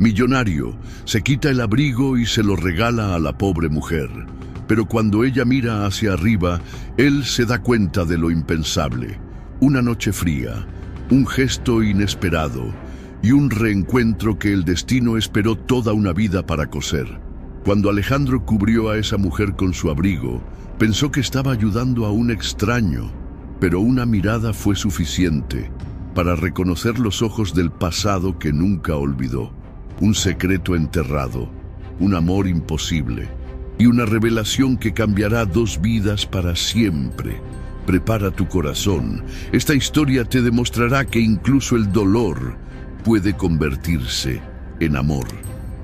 Millonario, se quita el abrigo y se lo regala a la pobre mujer. Pero cuando ella mira hacia arriba, él se da cuenta de lo impensable. Una noche fría, un gesto inesperado y un reencuentro que el destino esperó toda una vida para coser. Cuando Alejandro cubrió a esa mujer con su abrigo, pensó que estaba ayudando a un extraño, pero una mirada fue suficiente para reconocer los ojos del pasado que nunca olvidó. Un secreto enterrado, un amor imposible y una revelación que cambiará dos vidas para siempre. Prepara tu corazón. Esta historia te demostrará que incluso el dolor puede convertirse en amor.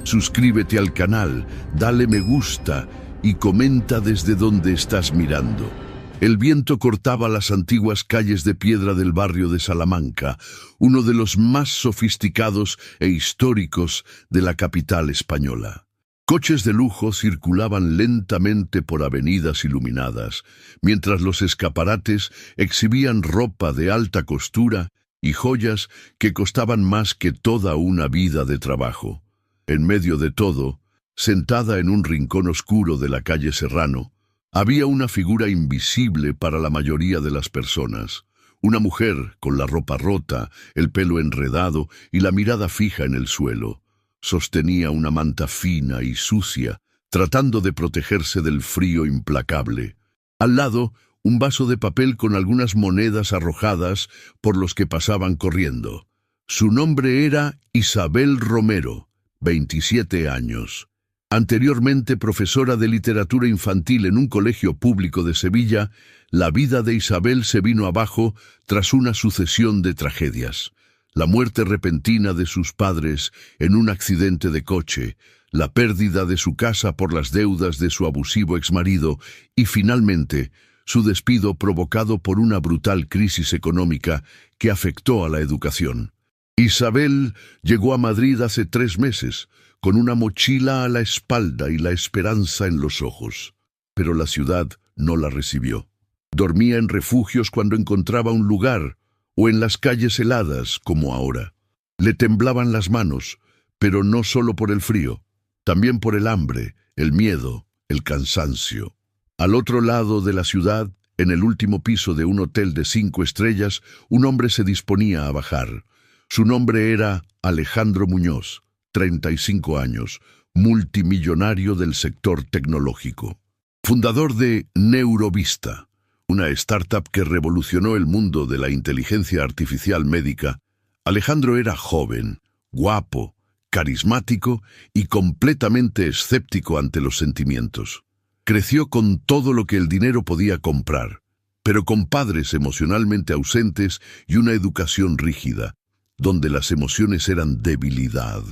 Suscríbete al canal, dale me gusta y comenta desde donde estás mirando. El viento cortaba las antiguas calles de piedra del barrio de Salamanca, uno de los más sofisticados e históricos de la capital española. Coches de lujo circulaban lentamente por avenidas iluminadas, mientras los escaparates exhibían ropa de alta costura y joyas que costaban más que toda una vida de trabajo. En medio de todo, sentada en un rincón oscuro de la calle Serrano, había una figura invisible para la mayoría de las personas. Una mujer con la ropa rota, el pelo enredado y la mirada fija en el suelo. Sostenía una manta fina y sucia, tratando de protegerse del frío implacable. Al lado, un vaso de papel con algunas monedas arrojadas por los que pasaban corriendo. Su nombre era Isabel Romero, 27 años. Anteriormente profesora de literatura infantil en un colegio público de Sevilla, la vida de Isabel se vino abajo tras una sucesión de tragedias. La muerte repentina de sus padres en un accidente de coche, la pérdida de su casa por las deudas de su abusivo exmarido y, finalmente, su despido provocado por una brutal crisis económica que afectó a la educación. Isabel llegó a Madrid hace 3 meses, con una mochila a la espalda y la esperanza en los ojos. Pero la ciudad no la recibió. Dormía en refugios cuando encontraba un lugar, o en las calles heladas, como ahora. Le temblaban las manos, pero no solo por el frío, también por el hambre, el miedo, el cansancio. Al otro lado de la ciudad, en el último piso de un hotel de 5 estrellas, un hombre se disponía a bajar. Su nombre era Alejandro Muñoz, 35 años, multimillonario del sector tecnológico. Fundador de Neurovista, una startup que revolucionó el mundo de la inteligencia artificial médica, Alejandro era joven, guapo, carismático y completamente escéptico ante los sentimientos. Creció con todo lo que el dinero podía comprar, pero con padres emocionalmente ausentes y una educación rígida, donde las emociones eran debilidad.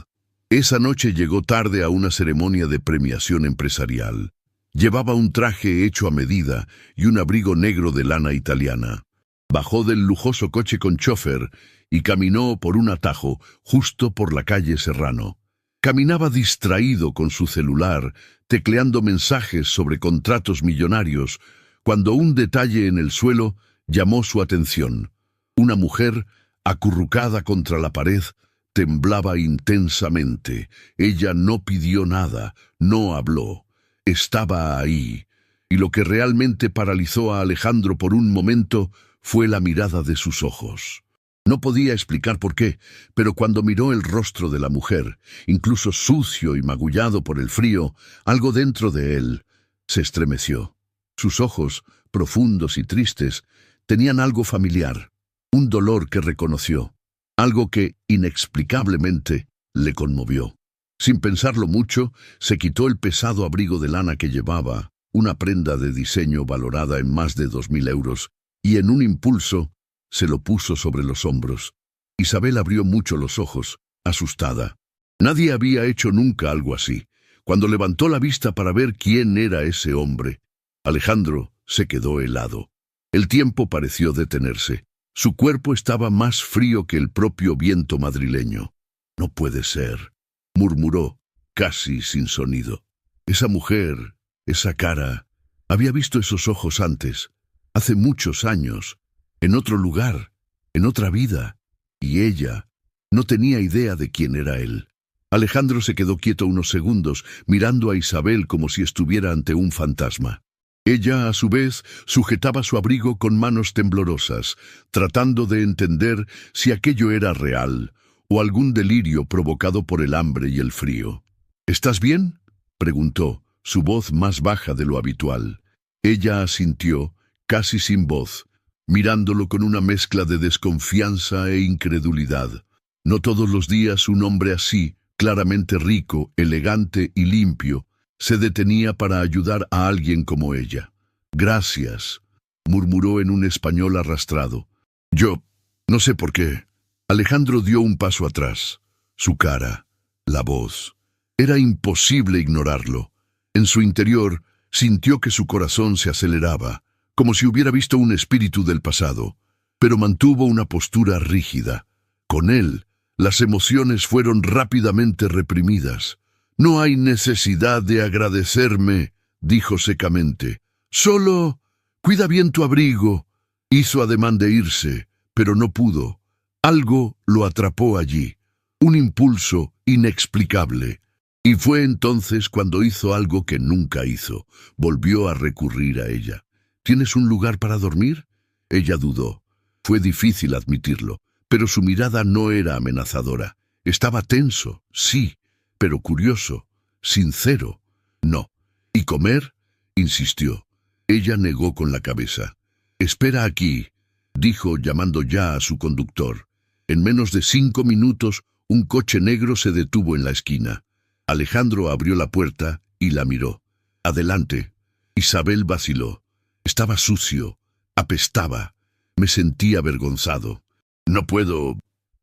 Esa noche llegó tarde a una ceremonia de premiación empresarial. Llevaba un traje hecho a medida y un abrigo negro de lana italiana. Bajó del lujoso coche con chofer y caminó por un atajo justo por la calle Serrano. Caminaba distraído con su celular, tecleando mensajes sobre contratos millonarios, cuando un detalle en el suelo llamó su atención. Una mujer, acurrucada contra la pared, temblaba intensamente. Ella no pidió nada, no habló. Estaba ahí, y lo que realmente paralizó a Alejandro por un momento fue la mirada de sus ojos. No podía explicar por qué, pero cuando miró el rostro de la mujer, incluso sucio y magullado por el frío, algo dentro de él se estremeció. Sus ojos, profundos y tristes, tenían algo familiar, un dolor que reconoció, algo que, inexplicablemente, le conmovió. Sin pensarlo mucho, se quitó el pesado abrigo de lana que llevaba, una prenda de diseño valorada en más de 2.000 euros, y en un impulso se lo puso sobre los hombros. Isabel abrió mucho los ojos, asustada. Nadie había hecho nunca algo así. Cuando levantó la vista para ver quién era ese hombre, Alejandro se quedó helado. El tiempo pareció detenerse. Su cuerpo estaba más frío que el propio viento madrileño. «No puede ser», murmuró, casi sin sonido. Esa mujer, esa cara, había visto esos ojos antes, hace muchos años, en otro lugar, en otra vida, y ella no tenía idea de quién era él. Alejandro se quedó quieto unos segundos, mirando a Isabel como si estuviera ante un fantasma. Ella, a su vez, sujetaba su abrigo con manos temblorosas, tratando de entender si aquello era real o algún delirio provocado por el hambre y el frío. «¿Estás bien?», preguntó, su voz más baja de lo habitual. Ella asintió, casi sin voz, mirándolo con una mezcla de desconfianza e incredulidad. No todos los días un hombre así, claramente rico, elegante y limpio, se detenía para ayudar a alguien como ella. «Gracias», murmuró en un español arrastrado. «Yo, no sé por qué». Alejandro dio un paso atrás. Su cara, la voz. Era imposible ignorarlo. En su interior, sintió que su corazón se aceleraba, como si hubiera visto un espíritu del pasado, pero mantuvo una postura rígida. Con él, las emociones fueron rápidamente reprimidas. «No hay necesidad de agradecerme», dijo secamente. «Solo cuida bien tu abrigo». Hizo ademán de irse, pero no pudo. Algo lo atrapó allí, un impulso inexplicable. Y fue entonces cuando hizo algo que nunca hizo. Volvió a recurrir a ella. «¿Tienes un lugar para dormir?». Ella dudó. Fue difícil admitirlo, pero su mirada no era amenazadora. Estaba tenso, sí, pero curioso, sincero. «No». «¿Y comer?», insistió. Ella negó con la cabeza. «Espera aquí», dijo llamando ya a su conductor. En menos de 5 minutos, un coche negro se detuvo en la esquina. Alejandro abrió la puerta y la miró. «Adelante». Isabel vaciló. Estaba sucio, apestaba. Me sentí avergonzado. «No puedo».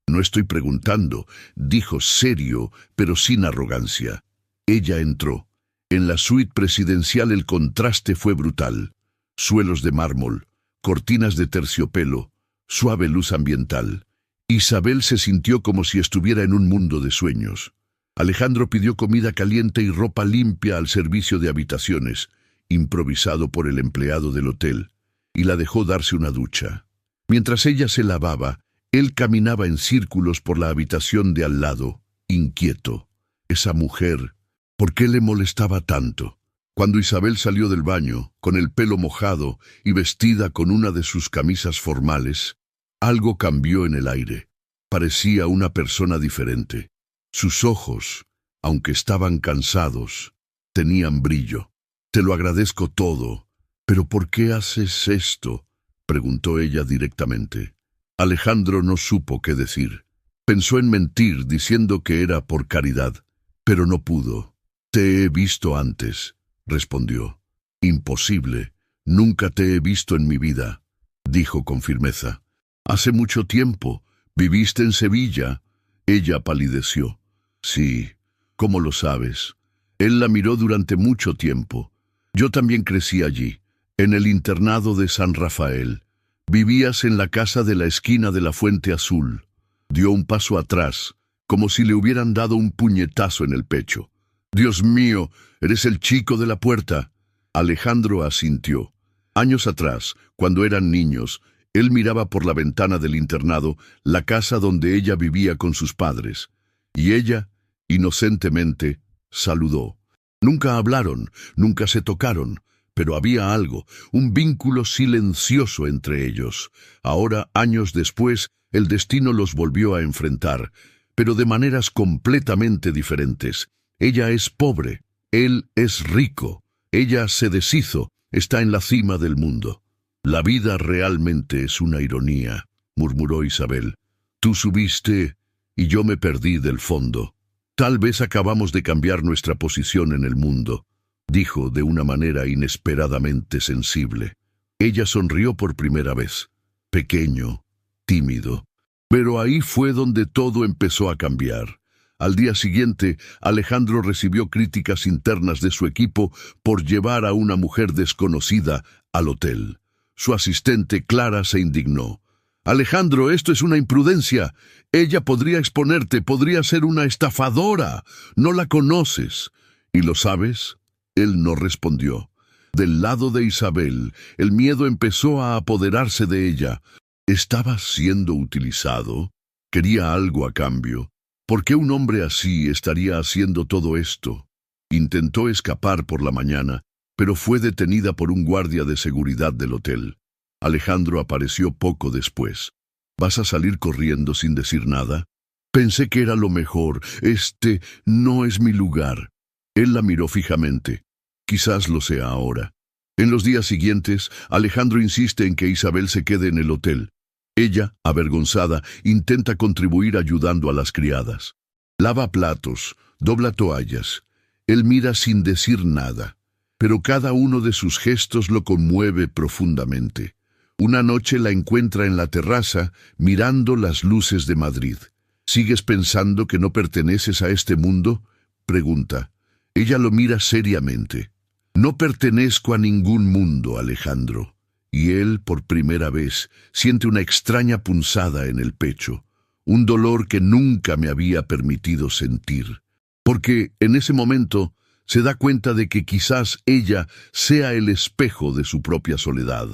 «No estoy preguntando», dijo serio, pero sin arrogancia. Ella entró. En la suite presidencial el contraste fue brutal. Suelos de mármol, cortinas de terciopelo, suave luz ambiental. Isabel se sintió como si estuviera en un mundo de sueños. Alejandro pidió comida caliente y ropa limpia al servicio de habitaciones, improvisado por el empleado del hotel, y la dejó darse una ducha. Mientras ella se lavaba, él caminaba en círculos por la habitación de al lado, inquieto. Esa mujer, ¿por qué le molestaba tanto? Cuando Isabel salió del baño, con el pelo mojado y vestida con una de sus camisas formales, algo cambió en el aire. Parecía una persona diferente. Sus ojos, aunque estaban cansados, tenían brillo. «Te lo agradezco todo, pero ¿por qué haces esto?», preguntó ella directamente. Alejandro no supo qué decir. Pensó en mentir diciendo que era por caridad, pero no pudo. «Te he visto antes», respondió. «Imposible. Nunca te he visto en mi vida», dijo con firmeza. «Hace mucho tiempo. ¿Viviste en Sevilla?». Ella palideció. «Sí. ¿Cómo lo sabes?». Él la miró durante mucho tiempo. «Yo también crecí allí, en el internado de San Rafael. Vivías en la casa de la esquina de la Fuente Azul». Dio un paso atrás, como si le hubieran dado un puñetazo en el pecho. «Dios mío, eres el chico de la puerta». Alejandro asintió. Años atrás, cuando eran niños, él miraba por la ventana del internado la casa donde ella vivía con sus padres, y ella, inocentemente, saludó. Nunca hablaron, nunca se tocaron, pero había algo, un vínculo silencioso entre ellos. Ahora, años después, el destino los volvió a enfrentar, pero de maneras completamente diferentes. Ella es pobre, él es rico. Ella se deshizo, está en la cima del mundo. «La vida realmente es una ironía», murmuró Isabel. «Tú subiste y yo me perdí del fondo. Tal vez acabamos de cambiar nuestra posición en el mundo», dijo de una manera inesperadamente sensible. Ella sonrió por primera vez, pequeño, tímido. Pero ahí fue donde todo empezó a cambiar. Al día siguiente, Alejandro recibió críticas internas de su equipo por llevar a una mujer desconocida al hotel. Su asistente Clara se indignó. «Alejandro, esto es una imprudencia. Ella podría exponerte, podría ser una estafadora. No la conoces». «¿Y lo sabes?». Él no respondió. Del lado de Isabel, el miedo empezó a apoderarse de ella. ¿Estaba siendo utilizado? ¿Quería algo a cambio? ¿Por qué un hombre así estaría haciendo todo esto? Intentó escapar por la mañana, pero fue detenida por un guardia de seguridad del hotel. Alejandro apareció poco después. ¿Vas a salir corriendo sin decir nada? Pensé que era lo mejor. Este no es mi lugar. Él la miró fijamente. Quizás lo sea ahora. En los días siguientes, Alejandro insiste en que Isabel se quede en el hotel. Ella, avergonzada, intenta contribuir ayudando a las criadas. Lava platos, dobla toallas. Él mira sin decir nada, pero cada uno de sus gestos lo conmueve profundamente. Una noche la encuentra en la terraza, mirando las luces de Madrid. ¿Sigues pensando que no perteneces a este mundo?, pregunta. Ella lo mira seriamente. No pertenezco a ningún mundo, Alejandro. Y él, por primera vez, siente una extraña punzada en el pecho, un dolor que nunca me había permitido sentir. Porque en ese momento se da cuenta de que quizás ella sea el espejo de su propia soledad.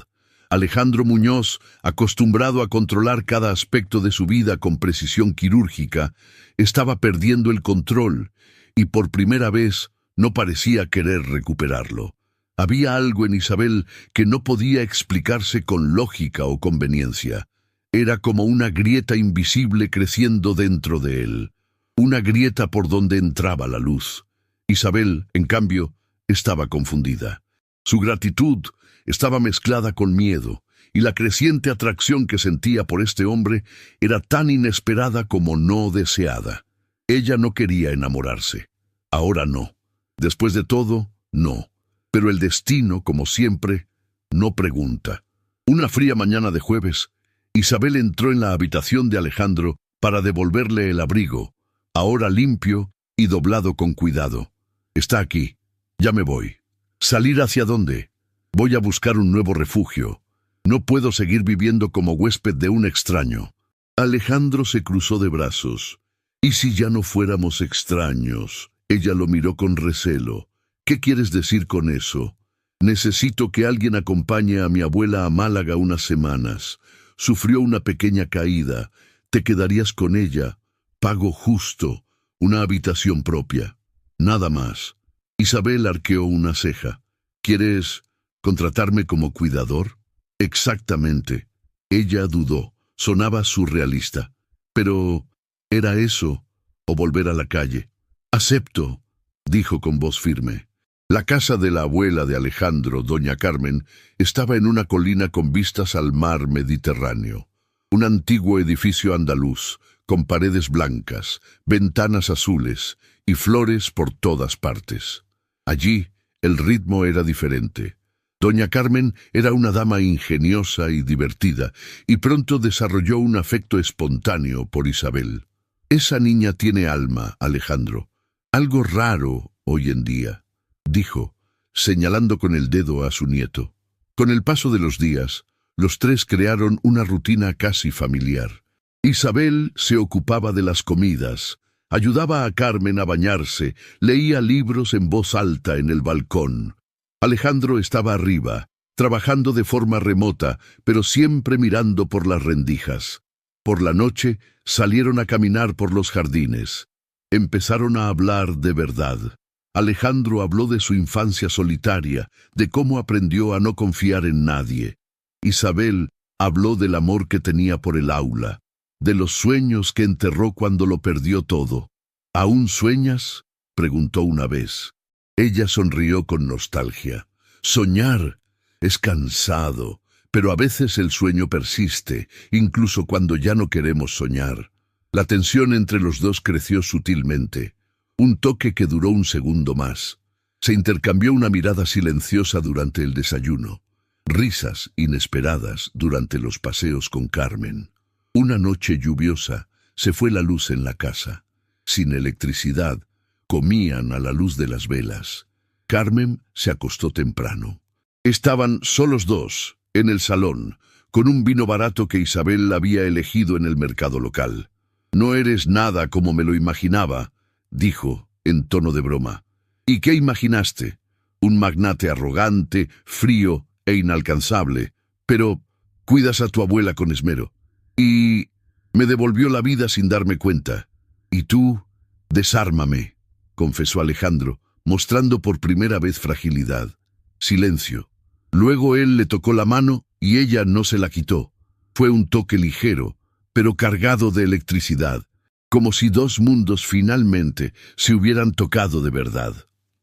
Alejandro Muñoz, acostumbrado a controlar cada aspecto de su vida con precisión quirúrgica, estaba perdiendo el control y por primera vez no parecía querer recuperarlo. Había algo en Isabel que no podía explicarse con lógica o conveniencia. Era como una grieta invisible creciendo dentro de él, una grieta por donde entraba la luz. Isabel, en cambio, estaba confundida. Su gratitud estaba mezclada con miedo, y la creciente atracción que sentía por este hombre era tan inesperada como no deseada. Ella no quería enamorarse. Ahora no. Después de todo, no. Pero el destino, como siempre, no pregunta. Una fría mañana de jueves, Isabel entró en la habitación de Alejandro para devolverle el abrigo, ahora limpio y doblado con cuidado. Está aquí. Ya me voy. ¿Salir hacia dónde? Voy a buscar un nuevo refugio. No puedo seguir viviendo como huésped de un extraño. Alejandro se cruzó de brazos. ¿Y si ya no fuéramos extraños? Ella lo miró con recelo. ¿Qué quieres decir con eso? Necesito que alguien acompañe a mi abuela a Málaga unas semanas. Sufrió una pequeña caída. ¿Te quedarías con ella? Pago justo. Una habitación propia. Nada más. Isabel arqueó una ceja. ¿Quieres contratarme como cuidador? Exactamente. Ella dudó. Sonaba surrealista. Pero, ¿era eso o volver a la calle? Acepto, dijo con voz firme. La casa de la abuela de Alejandro, doña Carmen, estaba en una colina con vistas al mar Mediterráneo. Un antiguo edificio andaluz, con paredes blancas, ventanas azules y flores por todas partes. Allí el ritmo era diferente. Doña Carmen era una dama ingeniosa y divertida, y pronto desarrolló un afecto espontáneo por Isabel. Esa niña tiene alma, Alejandro. Algo raro hoy en día, dijo, señalando con el dedo a su nieto. Con el paso de los días, los tres crearon una rutina casi familiar. Isabel se ocupaba de las comidas, ayudaba a Carmen a bañarse, leía libros en voz alta en el balcón. Alejandro estaba arriba, trabajando de forma remota, pero siempre mirando por las rendijas. Por la noche salieron a caminar por los jardines. Empezaron a hablar de verdad. Alejandro habló de su infancia solitaria, de cómo aprendió a no confiar en nadie. Isabel habló del amor que tenía por el aula, de los sueños que enterró cuando lo perdió todo. ¿Aún sueñas?, preguntó una vez. Ella sonrió con nostalgia. Soñar es cansado, pero a veces el sueño persiste, incluso cuando ya no queremos soñar. La tensión entre los dos creció sutilmente. Un toque que duró un segundo más. Se intercambió una mirada silenciosa durante el desayuno. Risas inesperadas durante los paseos con Carmen. Una noche lluviosa, se fue la luz en la casa. Sin electricidad, comían a la luz de las velas. Carmen se acostó temprano. Estaban solos dos, en el salón, con un vino barato que Isabel había elegido en el mercado local. «No eres nada como me lo imaginaba», dijo, en tono de broma. «¿Y qué imaginaste? Un magnate arrogante, frío e inalcanzable. Pero cuidas a tu abuela con esmero. Y me devolvió la vida sin darme cuenta. Y tú, desármame, confesó Alejandro, mostrando por primera vez fragilidad. Silencio. Luego él le tocó la mano y ella no se la quitó. Fue un toque ligero, pero cargado de electricidad, como si dos mundos finalmente se hubieran tocado de verdad.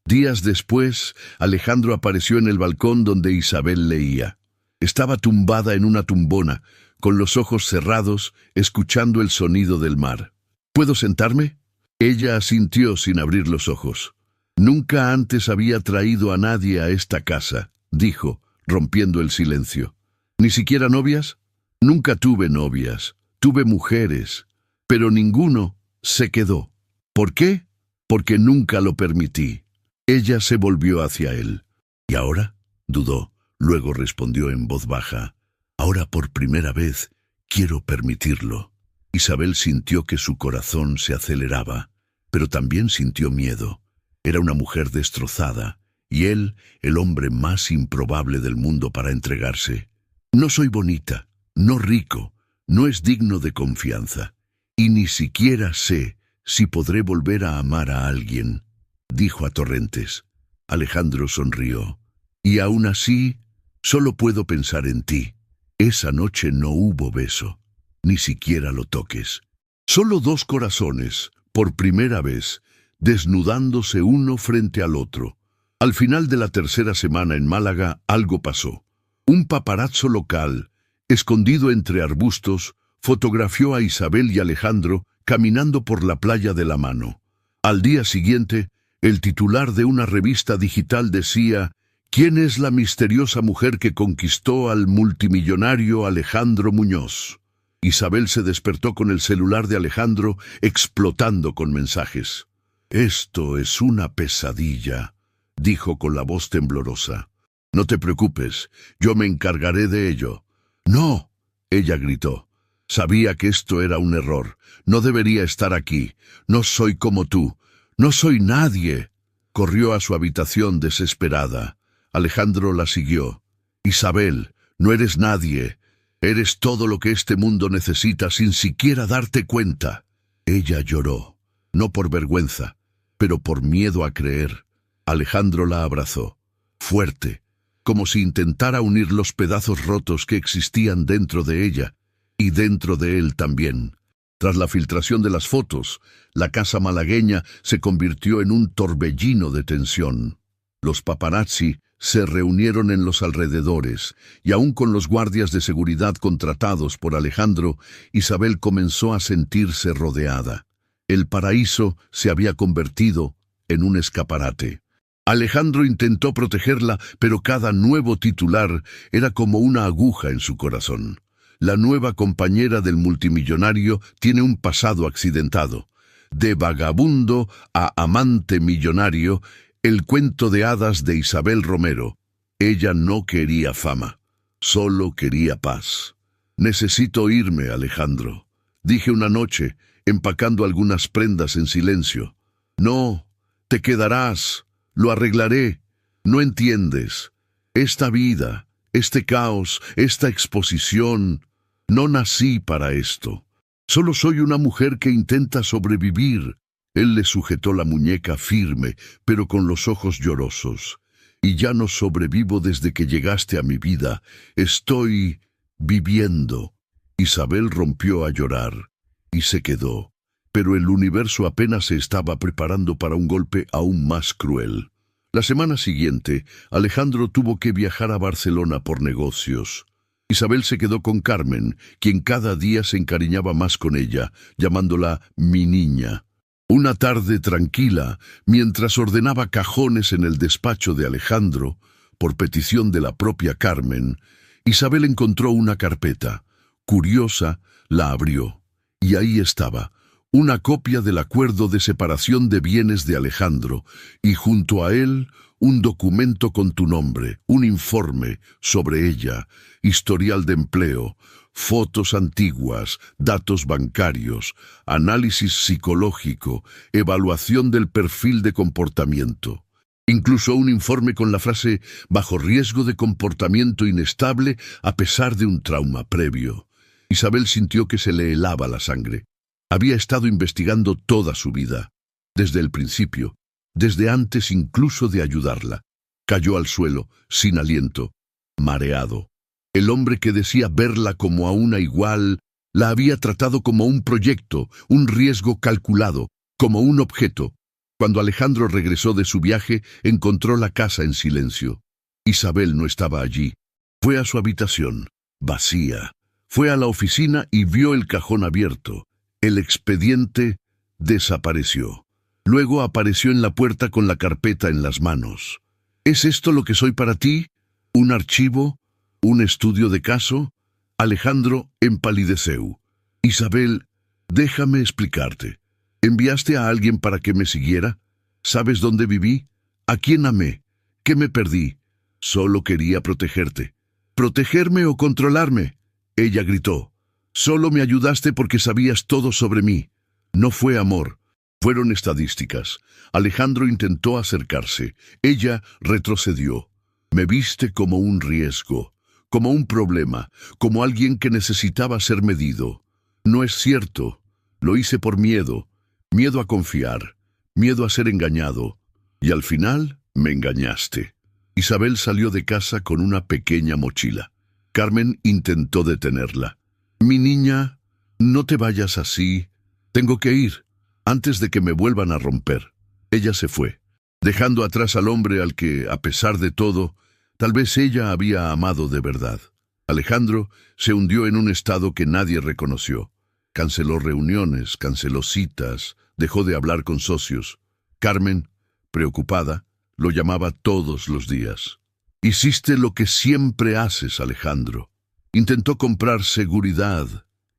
Días después, Alejandro apareció en el balcón donde Isabel leía. Estaba tumbada en una tumbona, con los ojos cerrados, escuchando el sonido del mar. ¿Puedo sentarme? Ella asintió sin abrir los ojos. Nunca antes había traído a nadie a esta casa, dijo, rompiendo el silencio. ¿Ni siquiera novias? Nunca tuve novias, tuve mujeres, pero ninguno se quedó. ¿Por qué? Porque nunca lo permití. Ella se volvió hacia él. ¿Y ahora? Dudó, luego respondió en voz baja. Ahora por primera vez quiero permitirlo. Isabel sintió que su corazón se aceleraba, pero también sintió miedo. Era una mujer destrozada, y él, el hombre más improbable del mundo para entregarse. No soy bonita, no rico, no es digno de confianza, y ni siquiera sé si podré volver a amar a alguien, dijo a Torrentes. Alejandro sonrió. Y aún así, solo puedo pensar en ti. Esa noche no hubo beso, ni siquiera lo toques. Solo dos corazones, por primera vez, desnudándose uno frente al otro. Al final de la tercera semana en Málaga, algo pasó. Un paparazzo local, escondido entre arbustos, fotografió a Isabel y Alejandro caminando por la playa de la mano. Al día siguiente, el titular de una revista digital decía: ¿Quién es la misteriosa mujer que conquistó al multimillonario Alejandro Muñoz? Isabel se despertó con el celular de Alejandro explotando con mensajes. «Esto es una pesadilla», dijo con la voz temblorosa. «No te preocupes, yo me encargaré de ello». «No», ella gritó. «Sabía que esto era un error. No debería estar aquí. No soy como tú. No soy nadie». Corrió a su habitación desesperada. Alejandro la siguió. «Isabel, no eres nadie. Eres todo lo que este mundo necesita sin siquiera darte cuenta». Ella lloró, no por vergüenza, pero por miedo a creer. Alejandro la abrazó, fuerte, como si intentara unir los pedazos rotos que existían dentro de ella, y dentro de él también. Tras la filtración de las fotos, la casa malagueña se convirtió en un torbellino de tensión. Los paparazzi se reunieron en los alrededores, y aún con los guardias de seguridad contratados por Alejandro, Isabel comenzó a sentirse rodeada. El paraíso se había convertido en un escaparate. Alejandro intentó protegerla, pero cada nuevo titular era como una aguja en su corazón. La nueva compañera del multimillonario tiene un pasado accidentado. De vagabundo a amante millonario, el cuento de hadas de Isabel Romero. Ella no quería fama, solo quería paz. «Necesito irme, Alejandro», dije una noche, empacando algunas prendas en silencio. «No, te quedarás, lo arreglaré. No entiendes. Esta vida, este caos, esta exposición, no nací para esto. Solo soy una mujer que intenta sobrevivir». Él le sujetó la muñeca firme, pero con los ojos llorosos. «Y ya no sobrevivo desde que llegaste a mi vida. Estoy viviendo». Isabel rompió a llorar y se quedó, pero el universo apenas se estaba preparando para un golpe aún más cruel. La semana siguiente, Alejandro tuvo que viajar a Barcelona por negocios. Isabel se quedó con Carmen, quien cada día se encariñaba más con ella, llamándola mi niña. Una tarde tranquila, mientras ordenaba cajones en el despacho de Alejandro, por petición de la propia Carmen, Isabel encontró una carpeta. Curiosa, la abrió, y ahí estaba, una copia del acuerdo de separación de bienes de Alejandro, y junto a él un documento con tu nombre, un informe sobre ella, historial de empleo, fotos antiguas, datos bancarios, análisis psicológico, evaluación del perfil de comportamiento. Incluso un informe con la frase «bajo riesgo de comportamiento inestable a pesar de un trauma previo». Isabel sintió que se le helaba la sangre. Había estado investigando toda su vida, desde el principio, desde antes incluso de ayudarla. Cayó al suelo, sin aliento, mareado. El hombre que decía verla como a una igual, la había tratado como un proyecto, un riesgo calculado, como un objeto. Cuando Alejandro regresó de su viaje, encontró la casa en silencio. Isabel no estaba allí. Fue a su habitación, vacía. Fue a la oficina y vio el cajón abierto. El expediente desapareció. Luego apareció en la puerta con la carpeta en las manos. ¿Es esto lo que soy para ti? ¿Un archivo? ¿Un estudio de caso? Alejandro empalideció. Isabel, déjame explicarte. ¿Enviaste a alguien para que me siguiera? ¿Sabes dónde viví? ¿A quién amé? ¿Qué me perdí? Solo quería protegerte. ¿Protegerme o controlarme? Ella gritó. Solo me ayudaste porque sabías todo sobre mí. No fue amor. Fueron estadísticas. Alejandro intentó acercarse. Ella retrocedió. Me viste como un riesgo, como un problema, como alguien que necesitaba ser medido. No es cierto. Lo hice por miedo. Miedo a confiar. Miedo a ser engañado. Y al final me engañaste. Isabel salió de casa con una pequeña mochila. Carmen intentó detenerla. Mi niña, no te vayas así. Tengo que ir, antes de que me vuelvan a romper. Ella se fue, dejando atrás al hombre al que, a pesar de todo, tal vez ella había amado de verdad. Alejandro se hundió en un estado que nadie reconoció. Canceló reuniones, canceló citas, dejó de hablar con socios. Carmen, preocupada, lo llamaba todos los días. Hiciste lo que siempre haces, Alejandro. Intentó comprar seguridad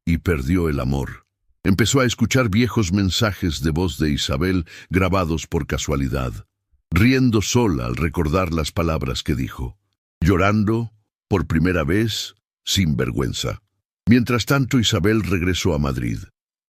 y perdió el amor. Empezó a escuchar viejos mensajes de voz de Isabel grabados por casualidad, riendo sola al recordar las palabras que dijo, llorando, por primera vez, sin vergüenza. Mientras tanto, Isabel regresó a Madrid.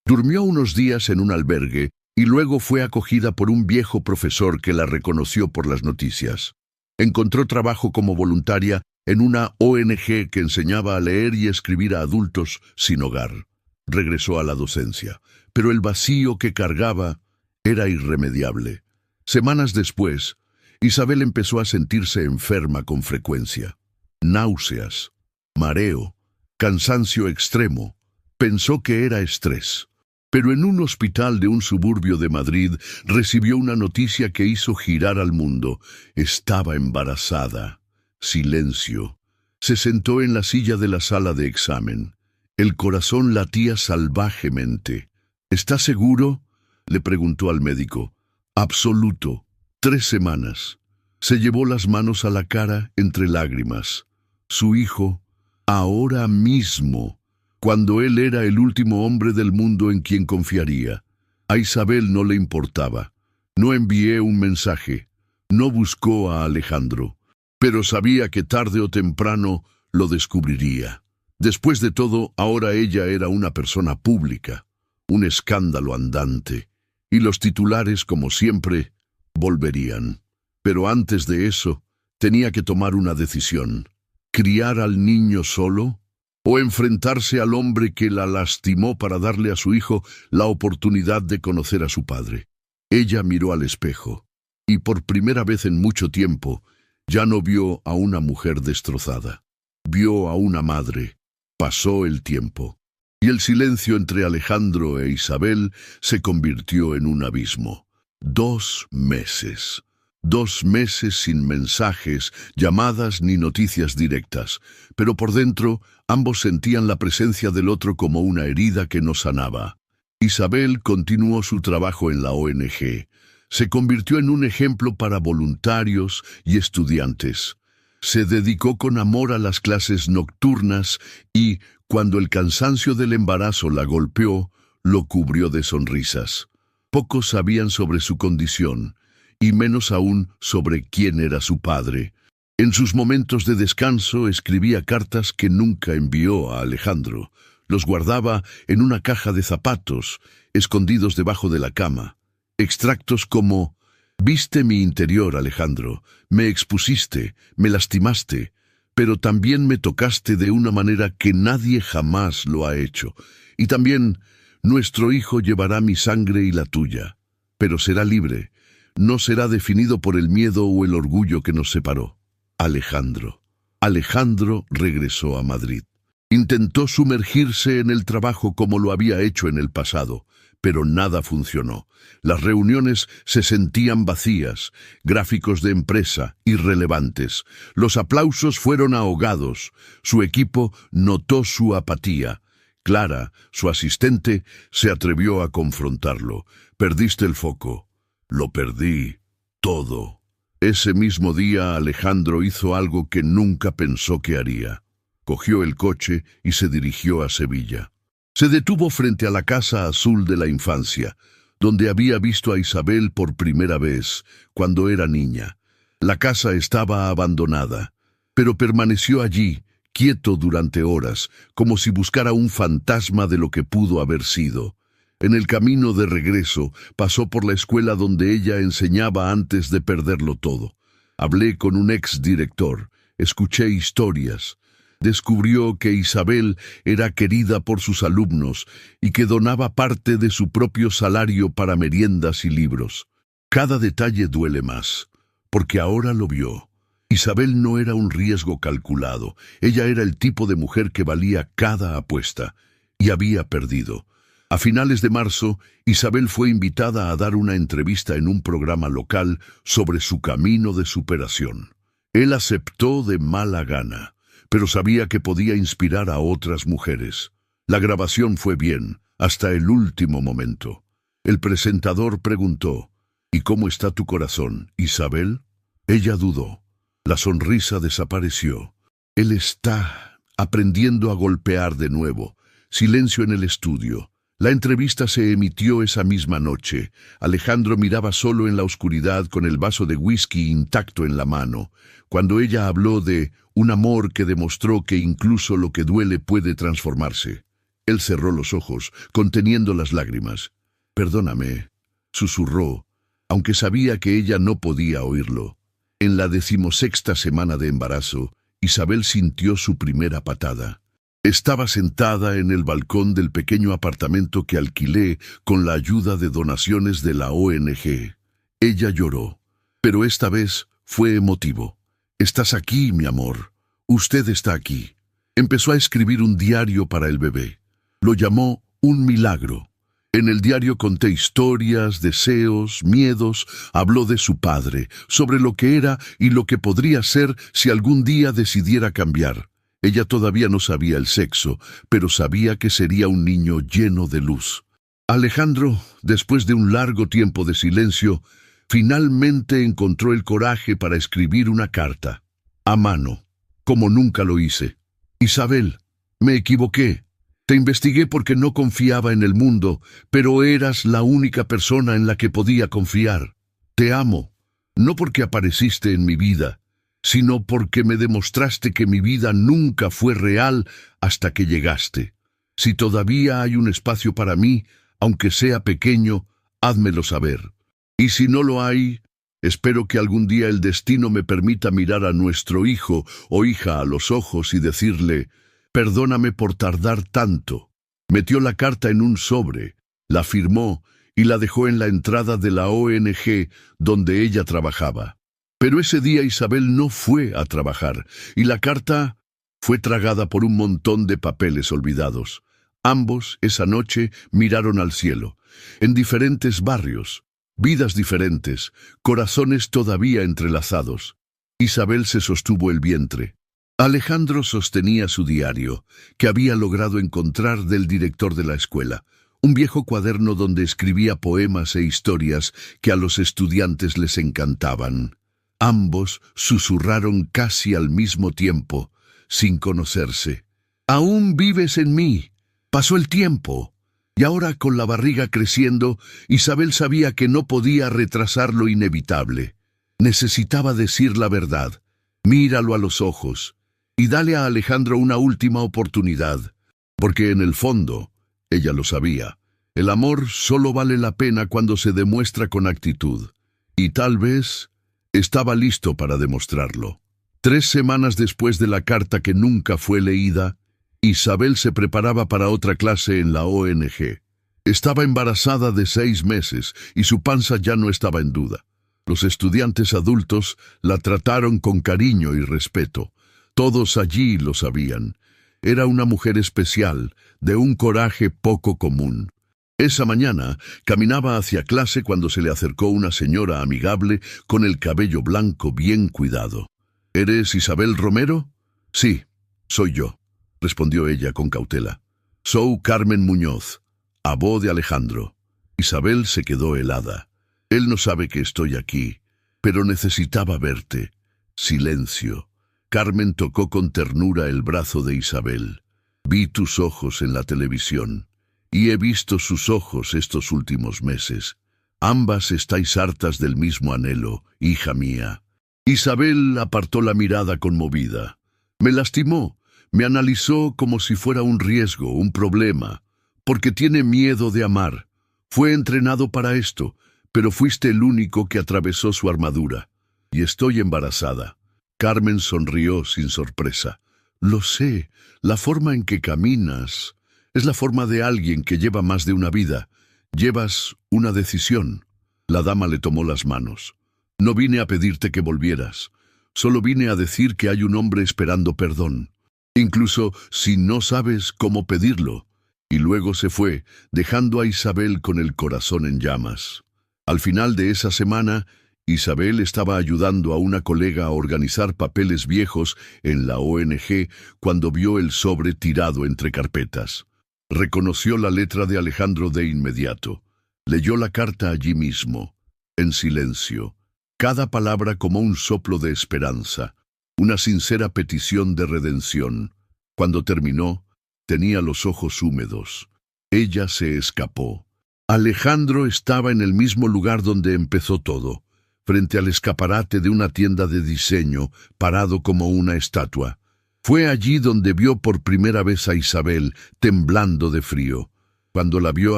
Durmió unos días en un albergue y luego fue acogida por un viejo profesor que la reconoció por las noticias. Encontró trabajo como voluntaria en una ONG que enseñaba a leer y escribir a adultos sin hogar. Regresó a la docencia, pero el vacío que cargaba era irremediable. Semanas después, Isabel empezó a sentirse enferma con frecuencia. Náuseas, mareo, cansancio extremo. Pensó que era estrés. Pero en un hospital de un suburbio de Madrid recibió una noticia que hizo girar al mundo. Estaba embarazada. Silencio. Se sentó en la silla de la sala de examen. El corazón latía salvajemente. ¿Está seguro?, le preguntó al médico. Absoluto. 3 semanas. Se llevó las manos a la cara entre lágrimas. Su hijo, ahora mismo, cuando él era el último hombre del mundo en quien confiaría. A Isabel no le importaba. No envié un mensaje. No buscó a Alejandro. Pero sabía que tarde o temprano lo descubriría. Después de todo, ahora ella era una persona pública, un escándalo andante, y los titulares, como siempre, volverían. Pero antes de eso, tenía que tomar una decisión. ¿Criar al niño solo? ¿O enfrentarse al hombre que la lastimó para darle a su hijo la oportunidad de conocer a su padre? Ella miró al espejo, y por primera vez en mucho tiempo, ya no vio a una mujer destrozada. Vio a una madre. Pasó el tiempo, y el silencio entre Alejandro e Isabel se convirtió en un abismo. 2 meses. 2 meses sin mensajes, llamadas ni noticias directas, pero por dentro ambos sentían la presencia del otro como una herida que no sanaba. Isabel continuó su trabajo en la ONG. Se convirtió en un ejemplo para voluntarios y estudiantes. Se dedicó con amor a las clases nocturnas y, cuando el cansancio del embarazo la golpeó, lo cubrió de sonrisas. Pocos sabían sobre su condición, y menos aún sobre quién era su padre. En sus momentos de descanso escribía cartas que nunca envió a Alejandro. Los guardaba en una caja de zapatos, escondidos debajo de la cama. Extractos como: «Viste mi interior, Alejandro, me expusiste, me lastimaste, pero también me tocaste de una manera que nadie jamás lo ha hecho. Y también, Nuestro hijo llevará mi sangre y la tuya, pero será libre. No será definido por el miedo o el orgullo que nos separó. Alejandro. Alejandro regresó a Madrid. Intentó sumergirse en el trabajo como lo había hecho en el pasado, pero nada funcionó. Las reuniones se sentían vacías, gráficos de empresa irrelevantes. Los aplausos fueron ahogados. Su equipo notó su apatía. Clara, su asistente, se atrevió a confrontarlo. «Perdiste el foco». «Lo perdí. Todo». Ese mismo día Alejandro hizo algo que nunca pensó que haría. Cogió el coche y se dirigió a Sevilla. Se detuvo frente a la Casa Azul de la infancia, donde había visto a Isabel por primera vez, cuando era niña. La casa estaba abandonada, pero permaneció allí, quieto durante horas, como si buscara un fantasma de lo que pudo haber sido. En el camino de regreso, pasó por la escuela donde ella enseñaba antes de perderlo todo. Hablé con un exdirector, escuché historias. Descubrió que Isabel era querida por sus alumnos y que donaba parte de su propio salario para meriendas y libros. Cada detalle duele más, porque ahora lo vio. Isabel no era un riesgo calculado. Ella era el tipo de mujer que valía cada apuesta, y había perdido. A finales de marzo, Isabel fue invitada a dar una entrevista en un programa local sobre su camino de superación. Él aceptó de mala gana, pero sabía que podía inspirar a otras mujeres. La grabación fue bien, hasta el último momento. El presentador preguntó: «¿Y cómo está tu corazón, Isabel?» Ella dudó. La sonrisa desapareció. Él está aprendiendo a golpear de nuevo. Silencio en el estudio. La entrevista se emitió esa misma noche. Alejandro miraba solo en la oscuridad con el vaso de whisky intacto en la mano, cuando ella habló de un amor que demostró que incluso lo que duele puede transformarse. Él cerró los ojos, conteniendo las lágrimas. «Perdóname», susurró, aunque sabía que ella no podía oírlo. En la 16ª semana de embarazo, Isabel sintió su primera patada. Estaba sentada en el balcón del pequeño apartamento que alquilé con la ayuda de donaciones de la ONG. Ella lloró, pero esta vez fue emotivo. «Estás aquí, mi amor. Usted está aquí». Empezó a escribir un diario para el bebé. Lo llamó Un Milagro. En el diario conté historias, deseos, miedos. Habló de su padre, sobre lo que era y lo que podría ser si algún día decidiera cambiar. Ella todavía no sabía el sexo, pero sabía que sería un niño lleno de luz. Alejandro, después de un largo tiempo de silencio, finalmente encontró el coraje para escribir una carta. A mano, como nunca lo hice. «Isabel, me equivoqué. Te investigué porque no confiaba en el mundo, pero eras la única persona en la que podía confiar. Te amo, no porque apareciste en mi vida, sino porque me demostraste que mi vida nunca fue real hasta que llegaste. Si todavía hay un espacio para mí, aunque sea pequeño, házmelo saber. Y si no lo hay, espero que algún día el destino me permita mirar a nuestro hijo o hija a los ojos y decirle: perdóname por tardar tanto». Metió la carta en un sobre, la firmó y la dejó en la entrada de la ONG donde ella trabajaba. Pero ese día Isabel no fue a trabajar y la carta fue tragada por un montón de papeles olvidados. Ambos, esa noche, miraron al cielo, en diferentes barrios, vidas diferentes, corazones todavía entrelazados. Isabel se sostuvo el vientre. Alejandro sostenía su diario, que había logrado encontrar del director de la escuela, un viejo cuaderno donde escribía poemas e historias que a los estudiantes les encantaban. Ambos susurraron casi al mismo tiempo, sin conocerse: «Aún vives en mí. Pasó el tiempo». Y ahora, con la barriga creciendo, Isabel sabía que no podía retrasar lo inevitable. Necesitaba decir la verdad. Míralo a los ojos y dale a Alejandro una última oportunidad, porque en el fondo, ella lo sabía, el amor solo vale la pena cuando se demuestra con actitud, y tal vez estaba listo para demostrarlo. 3 semanas después de la carta que nunca fue leída, Isabel se preparaba para otra clase en la ONG. Estaba embarazada de 6 meses y su panza ya no estaba en duda. Los estudiantes adultos la trataron con cariño y respeto. Todos allí lo sabían. Era una mujer especial, de un coraje poco común. Esa mañana caminaba hacia clase cuando se le acercó una señora amigable con el cabello blanco bien cuidado. ¿Eres Isabel Romero? Sí, soy yo, respondió ella con cautela. Soy Carmen Muñoz, abó de Alejandro. Isabel se quedó helada. Él no sabe que estoy aquí, pero necesitaba verte. Silencio. Carmen tocó con ternura el brazo de Isabel. Vi tus ojos en la televisión, y he visto sus ojos estos últimos meses. Ambas estáis hartas del mismo anhelo, hija mía. Isabel apartó la mirada conmovida. Me lastimó, me analizó como si fuera un riesgo, un problema, porque tiene miedo de amar. Fue entrenado para esto, pero fuiste el único que atravesó su armadura. Y estoy embarazada. Carmen sonrió sin sorpresa. Lo sé, la forma en que caminas es la forma de alguien que lleva más de una vida. Llevas una decisión. La dama le tomó las manos. No vine a pedirte que volvieras. Solo vine a decir que hay un hombre esperando perdón, incluso si no sabes cómo pedirlo. Y luego se fue, dejando a Isabel con el corazón en llamas. Al final de esa semana, Isabel estaba ayudando a una colega a organizar papeles viejos en la ONG cuando vio el sobre tirado entre carpetas. Reconoció la letra de Alejandro de inmediato. Leyó la carta allí mismo, en silencio. Cada palabra como un soplo de esperanza, una sincera petición de redención. Cuando terminó, tenía los ojos húmedos. Ella se escapó. Alejandro estaba en el mismo lugar donde empezó todo, frente al escaparate de una tienda de diseño, parado como una estatua. Fue allí donde vio por primera vez a Isabel, temblando de frío. Cuando la vio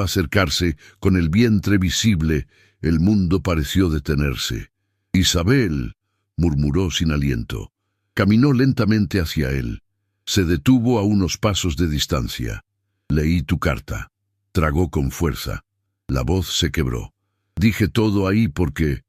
acercarse, con el vientre visible, el mundo pareció detenerse. «Isabel», murmuró sin aliento. Caminó lentamente hacia él. Se detuvo a unos pasos de distancia. «Leí tu carta». Tragó con fuerza. La voz se quebró. «Dije todo ahí porque